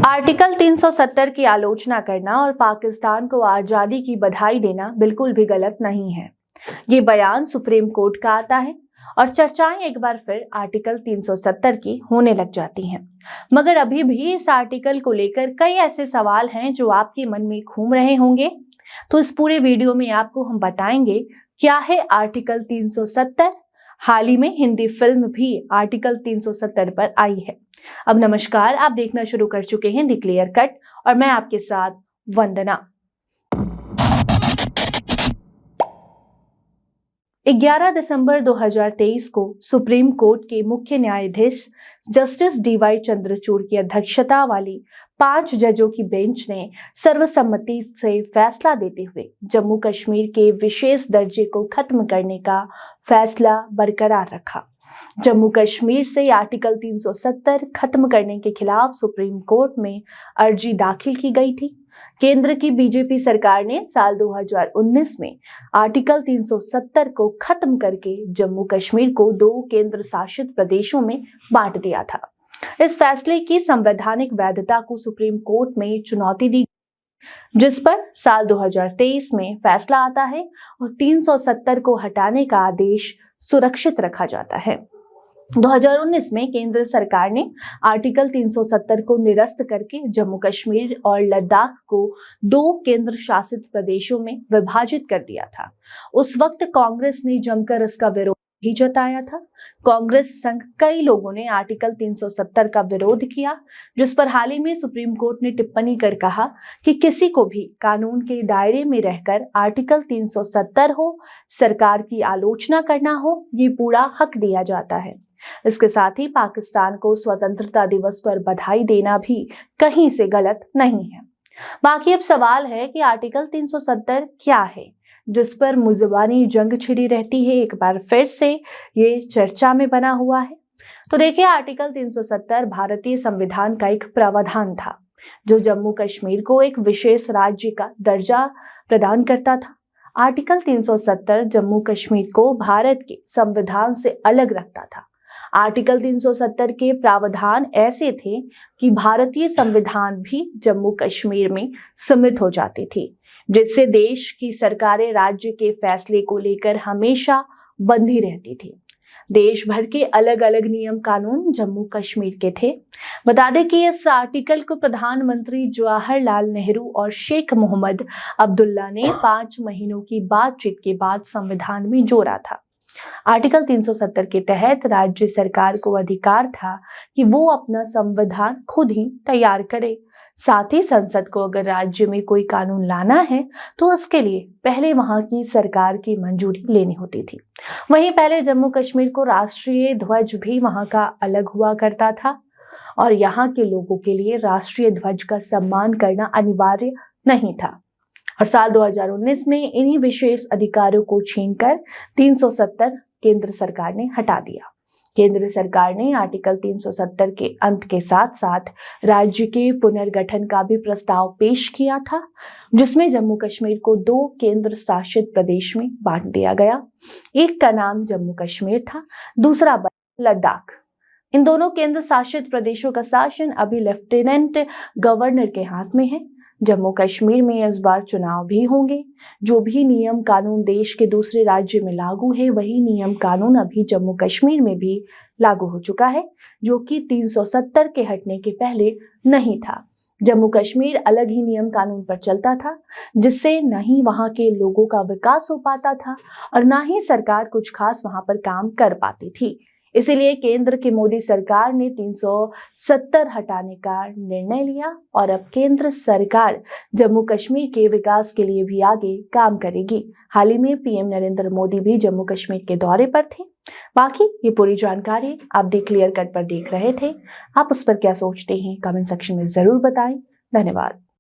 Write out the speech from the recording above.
Article 370 की आलोचना करना और पाकिस्तान को आजादी की बधाई देना बिल्कुल भी गलत नहीं है। ये बयान सुप्रीम कोर्ट का आता है और चर्चाएं एक बार फिर आर्टिकल 370 की होने लग जाती हैं। मगर अभी भी इस आर्टिकल को लेकर कई ऐसे सवाल हैं जो आपके मन में घूम रहे होंगे। तो इस पूरे वीडियो में आपको हम बताएंगे क्या है आर्टिकल 370। हाल ही में हिंदी फिल्म भी आर्टिकल 370 पर आई है। अब नमस्कार, आप देखना शुरू कर चुके हैं द क्लियर कट और मैं आपके साथ वंदना। 11 दिसंबर 2023 को सुप्रीम कोर्ट के मुख्य न्यायाधीश जस्टिस डीवाई चंद्रचूड़ की अध्यक्षता वाली 5 जजों की बेंच ने सर्वसम्मति से फैसला देते हुए जम्मू कश्मीर के विशेष दर्जे को खत्म करने का फैसला बरकरार रखा। जम्मू कश्मीर से आर्टिकल 370 खत्म करने के खिलाफ सुप्रीम कोर्ट में अर्जी दाखिल की गई थी। केंद्र की बीजेपी सरकार ने साल 2019 में आर्टिकल 370 को खत्म करके जम्मू कश्मीर को 2 केंद्र शासित प्रदेशों में बांट दिया था। इस फैसले की संवैधानिक वैधता को सुप्रीम कोर्ट में चुनौती दी, जिस पर साल 2023 में फैसला आता है और 370 को हटाने का आदेश सुरक्षित रखा जाता है। 2019 में केंद्र सरकार ने आर्टिकल 370 को निरस्त करके जम्मू कश्मीर और लद्दाख को 2 केंद्र शासित प्रदेशों में विभाजित कर दिया था। उस वक्त कांग्रेस ने जमकर इसका विरोध भी जताया था। कांग्रेस संग कई लोगों ने आर्टिकल 370 का विरोध किया, जिस पर हाल ही में सुप्रीम कोर्ट ने टिप्पणी कर कहा कि किसी को भी कानून के दायरे में रहकर आर्टिकल 370 हो, सरकार की आलोचना करना हो, ये पूरा हक दिया जाता है। इसके साथ ही पाकिस्तान को स्वतंत्रता दिवस पर बधाई देना भी कहीं से गलत नहीं है। बाकी अब सवाल है कि आर्टिकल 370 क्या है, जिस पर मुजबानी जंग छिड़ी रहती है। एक बार फिर से ये चर्चा में बना हुआ है। तो देखिए, आर्टिकल 370 भारतीय संविधान का एक प्रावधान था जो जम्मू कश्मीर को एक विशेष राज्य का दर्जा प्रदान करता था। आर्टिकल 370 जम्मू कश्मीर को भारत के संविधान से अलग रखता था। आर्टिकल 370 के प्रावधान ऐसे थे कि भारतीय संविधान भी जम्मू कश्मीर में सीमित हो जाती थी, जिससे देश की सरकारें राज्य के फैसले को लेकर हमेशा बंधी रहती थी। देश भर के अलग अलग नियम कानून जम्मू कश्मीर के थे। बता दें कि इस आर्टिकल को प्रधानमंत्री जवाहरलाल नेहरू और शेख मोहम्मद अब्दुल्ला ने 5 महीनों की बातचीत के बाद संविधान में जोड़ा था। आर्टिकल 370 के तहत राज्य सरकार को अधिकार था कि वो अपना संविधान खुद ही तैयार करे। साथ ही संसद को अगर राज्य में कोई कानून लाना है तो उसके लिए पहले वहां की सरकार की मंजूरी लेनी होती थी। वहीं पहले जम्मू कश्मीर को राष्ट्रीय ध्वज भी वहां का अलग हुआ करता था और यहाँ के लोगों के लिए राष्ट्रीय ध्वज का सम्मान करना अनिवार्य नहीं था। और साल 2019 में इन्हीं विशेष अधिकारों को छीनकर 370 केंद्र सरकार ने हटा दिया। केंद्र सरकार ने आर्टिकल 370 के अंत के साथ साथ राज्य के पुनर्गठन का भी प्रस्ताव पेश किया था, जिसमें जम्मू कश्मीर को 2 केंद्र शासित प्रदेश में बांट दिया गया। एक का नाम जम्मू कश्मीर था, दूसरा लद्दाख। इन दोनों केंद्र शासित प्रदेशों का शासन अभी लेफ्टिनेंट गवर्नर के हाथ में है। जम्मू कश्मीर में इस बार चुनाव भी होंगे। जो भी नियम कानून देश के दूसरे राज्य में लागू है, वही नियम कानून अभी जम्मू कश्मीर में भी लागू हो चुका है, जो कि 370 के हटने के पहले नहीं था। जम्मू कश्मीर अलग ही नियम कानून पर चलता था, जिससे न ही वहां के लोगों का विकास हो पाता था और न ही सरकार कुछ खास वहां पर काम कर पाती थी। इसीलिए केंद्र की मोदी सरकार ने 370 हटाने का निर्णय लिया और अब केंद्र सरकार जम्मू कश्मीर के विकास के लिए भी आगे काम करेगी। हाल ही में पीएम नरेंद्र मोदी भी जम्मू कश्मीर के दौरे पर थे। बाकी ये पूरी जानकारी आप द क्लियर कट पर देख रहे थे। आप उस पर क्या सोचते हैं, कमेंट सेक्शन में जरूर बताएं। धन्यवाद।